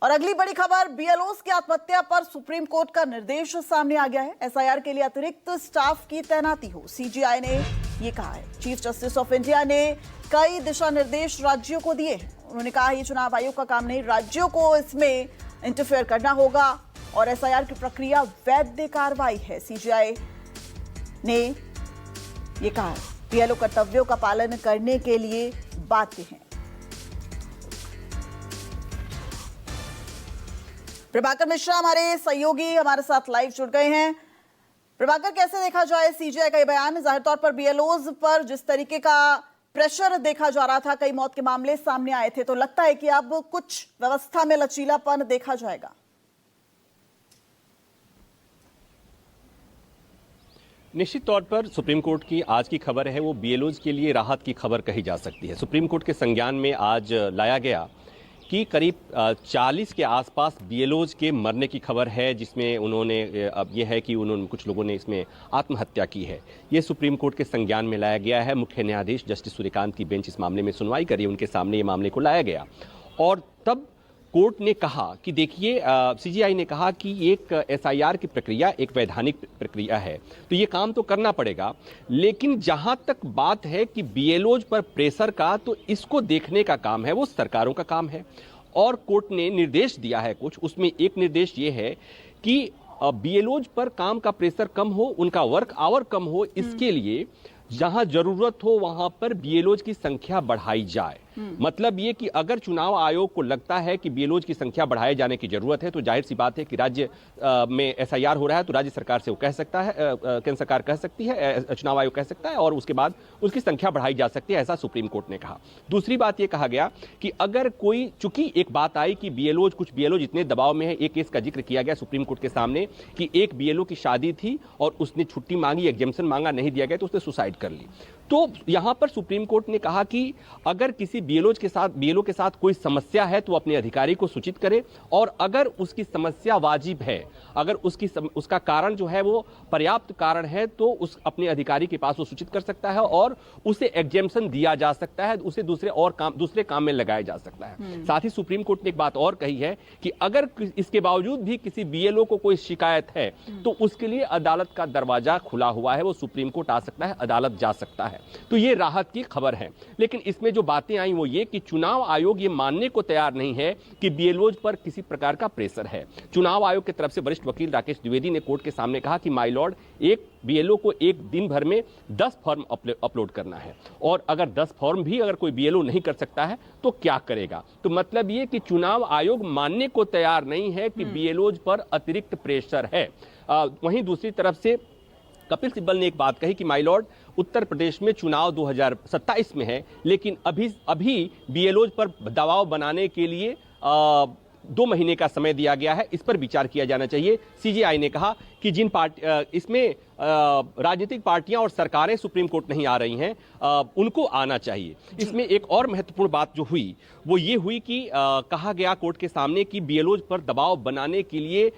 और अगली बड़ी खबर, बीएलओस की आत्महत्या पर सुप्रीम कोर्ट का निर्देश सामने आ गया है। एसआईआर के लिए अतिरिक्त स्टाफ की तैनाती हो, सीजीआई ने ये कहा है। चीफ जस्टिस ऑफ इंडिया ने कई दिशा निर्देश राज्यों को दिए हैं। उन्होंने कहा ये चुनाव आयोग का काम नहीं, राज्यों को इसमें इंटरफेयर करना होगा और एसआईआर की प्रक्रिया वैध कार्रवाई है। सीजीआई ने ये कहा बीएलओ कर्तव्यों का पालन करने के लिए बाध्य हैं। प्रभाकर मिश्रा हमारे सहयोगी हमारे साथ लाइव जुड़ गए हैं। प्रभाकर, कैसे देखा जाए सीजीआई का ये बयान? जाहिर तौर पर बीएलओज पर जिस तरीके का प्रेशर देखा जा रहा था, कई मौत के मामले सामने आए थे, तो लगता है कि अब कुछ व्यवस्था में लचीलापन देखा जाएगा। निश्चित तौर पर सुप्रीम कोर्ट की आज की खबर है वो बीएलओज के लिए राहत की खबर कही जा सकती है। सुप्रीम कोर्ट के संज्ञान में आज लाया गया कि करीब 40 के आसपास बीएलओज के मरने की खबर है, जिसमें उन्होंने अब यह है कि उन्होंने कुछ लोगों ने इसमें आत्महत्या की है। ये सुप्रीम कोर्ट के संज्ञान में लाया गया है। मुख्य न्यायाधीश जस्टिस सूर्यकांत की बेंच इस मामले में सुनवाई करी, उनके सामने ये मामले को लाया गया और तब कोर्ट ने कहा कि देखिए, सीजीआई ने कहा कि एक एसआईआर की प्रक्रिया एक वैधानिक प्रक्रिया है, तो ये काम तो करना पड़ेगा, लेकिन जहां तक बात है कि बीएलओज पर प्रेशर का, तो इसको देखने का काम है वो सरकारों का काम है। और कोर्ट ने निर्देश दिया है कुछ, उसमें एक निर्देश ये है कि बीएलओज पर काम का प्रेशर कम हो, उनका वर्क आवर कम हो, इसके लिए जहां जरूरत हो वहां पर बीएलओज की संख्या बढ़ाई जाए। मतलब ये कि अगर चुनाव आयोग को लगता है कि बीएलओज की संख्या बढ़ाए जाने की जरूरत है, तो जाहिर सी बात है कि राज्य में एसआईआर हो रहा है तो राज्य सरकार से वो कह सकता है, केंद्र सरकार कह सकती है, चुनाव आयोग कह सकता है और उसके बाद उसकी संख्या बढ़ाई जा सकती है, ऐसा सुप्रीम कोर्ट ने कहा। दूसरी बात यह कहा गया कि अगर कोई, चूंकि एक बात आई कि बीएलओज, कुछ बीएलओज इतने दबाव में है, एक केस का जिक्र किया गया सुप्रीम कोर्ट के सामने कि एक बीएलओ की शादी थी और उसने छुट्टी मांगी, एग्जेम्पशन मांगा, नहीं दिया गया तो उसने सुसाइड कर ली। तो यहां पर सुप्रीम कोर्ट ने कहा कि अगर किसी बीएलओ के साथ कोई समस्या है तो अपने अधिकारी को सूचित करे, और अगर उसकी समस्या वाजिब है, अगर उसका कारण जो है वो पर्याप्त कारण है, तो उस अपने अधिकारी के पास वो सूचित कर सकता है और उसे एग्जेम्पशन दिया जा सकता है, उसे दूसरे काम में लगाया जा सकता है। साथ ही सुप्रीम कोर्ट ने एक बात और कही है कि अगर इसके बावजूद भी किसी बीएलओ को कोई शिकायत है तो उसके लिए अदालत का दरवाजा खुला हुआ है, वो सुप्रीम कोर्ट आ सकता है, अदालत जा सकता है। तो ये राहत की खबर है। लेकिन इसमें जो बातें आई वो ये कि चुनाव आयोग ये मानने को तैयार नहीं है कि बीएलओज पर किसी प्रकार का प्रेशर है। चुनाव आयोग की तरफ से वरिष्ठ वकील राकेश द्विवेदी ने कोर्ट के सामने कहा कि माय लॉर्ड, एक बीएलओ को एक दिन भर में 10 फॉर्म अपलोड करना है, और अगर 10 फॉर्म भी अगर कोई बीएलओ नहीं कर सकता है तो क्या करेगा। तो मतलब ये कि चुनाव आयोग मानने को तैयार नहीं है कि बीएलओज पर अतिरिक्त प्रेशर है। वहीं दूसरी तरफ से कपिल सिब्बल ने एक बात कही कि माय लॉर्ड, उत्तर प्रदेश में चुनाव 2027 में है, लेकिन अभी बीएलओज पर दबाव बनाने के लिए 2 महीने का समय दिया गया है, इस पर विचार किया जाना चाहिए। सीजीआई ने कहा कि जिन इसमें राजनीतिक पार्टियां और सरकारें सुप्रीम कोर्ट नहीं आ रही हैं, उनको आना चाहिए। इसमें एक और महत्वपूर्ण बात जो हुई वो ये हुई कि कहा गया कोर्ट के सामने कि बीएलओज पर दबाव बनाने के लिए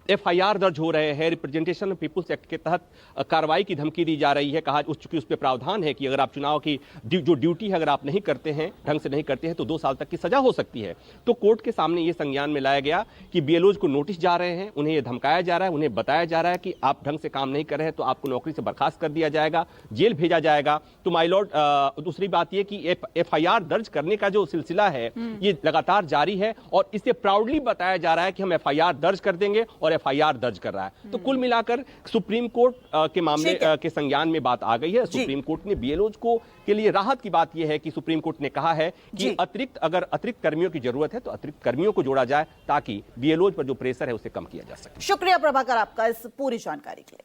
एफआईआर दर्ज हो रहे हैं, रिप्रेजेंटेशन पीपुल्स एक्ट के तहत कार्रवाई की धमकी दी जा रही है। कहा चूंकि उस पर प्रावधान है कि अगर आप चुनाव की जो ड्यूटी है अगर आप नहीं करते हैं, ढंग से नहीं करते हैं, तो 2 साल तक की सजा हो सकती है। तो कोर्ट के सामने ये संज्ञान में लाया गया कि बीएलओज को नोटिस जा रहे हैं, उन्हें यह धमकाया जा रहा है, उन्हें बताया जा रहा है कि आप ढंग से काम नहीं कर रहे हैं तो आपको नौकरी से बर्खास्त कर दिया जाएगा, जेल भेजा जाएगा। तो माय लॉर्ड, दूसरी बात यह कि एफआईआर दर्ज करने का जो सिलसिला है ये लगातार जारी है और इसे प्राउडली बताया जा रहा है कि हम एफआईआर दर्ज कर देंगे और एफआईआर दर्ज कर रहा है। तो कुल मिलाकर सुप्रीम कोर्ट के मामले के संज्ञान में बात आ गई है। सुप्रीम कोर्ट ने बीएलओज को के लिए राहत की बात यह है कि सुप्रीम कोर्ट ने कहा है कि अगर अतिरिक्त कर्मियों की जरूरत है तो अतिरिक्त कर्मियों को जोड़ा जाए, ताकि बीएलओज पर जो प्रेशर है उसे कम किया जा सके। शुक्रिया प्रभाकर आपका इस पूरी जानकारी के लिए।